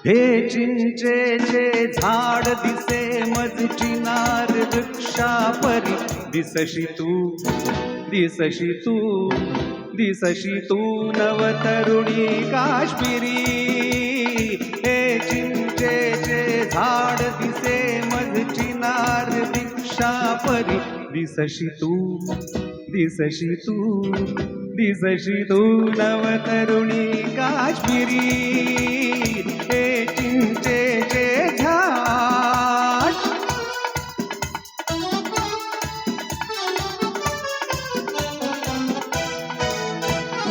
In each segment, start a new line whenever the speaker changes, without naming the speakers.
हे चिंचेचे झाड दिसे मज चिनार वृक्षा परी दिसशी तू दिसशी तू दिसशी तू नवतरुणी काश्मीरी हे चिंचेचे झाड दिसे मज चिनार वृक्षा परी दिसशी तू दिसशी तू दिसशी तू नवतरुणी काश्मीरी हे चिंचेचे झाड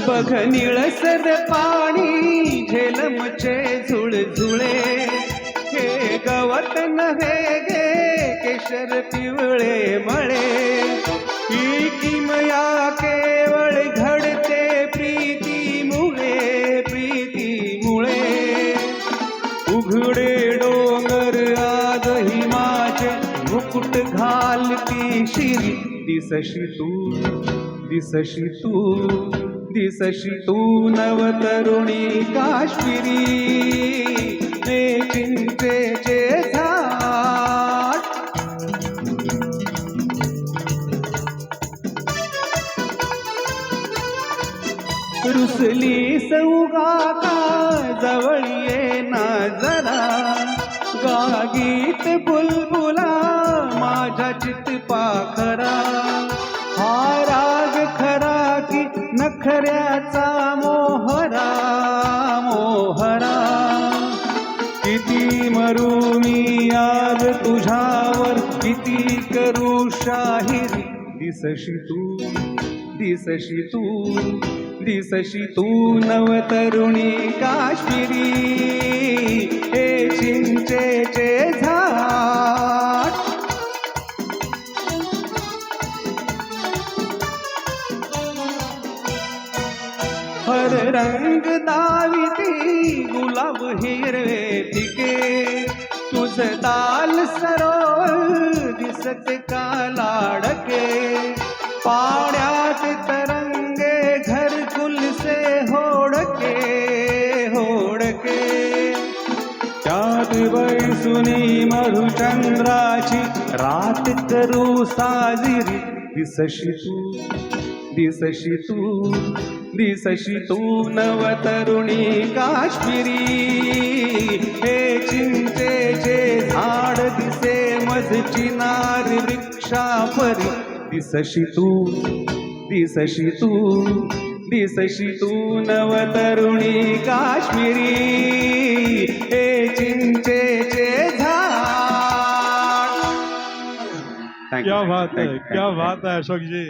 बघ निळसर पाणी झेलमचे झुळझुळे हे गवत नव्हे गे केशर पिवळे मळे ही किमया केवळ घडते प्रीतीमुळे उघडे डोंगर आज हिमाचे मुकुट घालती शिरी दिसशी तू दिसशी तू दिसशी तू नवतरुणी काश्मीरी हे चिंचेचे झाड रुसली सौगाता जवळ ये ना जरा गागीत बुलबुला माझ्या चितपाखरा हा राग खरा की नखऱ्याचा मोहरा मोहरा किती मरू मी आज तुझ्यावर किती करू शाहिरी दिसशी तू दिसशी तू दिसशी तू नवतरुणी काश्मीरी हे चिंचेचे झाड हर रंग दाविती गुलाब हिरवे पिके तुझ दाल सरोवर दिसत का लाडके पाण्यात तरंगे घरकुल से होडके होडके त्यात बैसुनी मधुचंद्राची रात करू साजिरी दिसशी तू दिसशी तू दिसशी तू नवतरुणी काश्मीरी हे चिंचेचे झाड दिसे मज चिनार वृक्षा परी दिसशी तू दिसशी तू दिसशी तू नवतरुणी काश्मीरी हे चिंचेचे झाड
क्या बात है अशोक जी।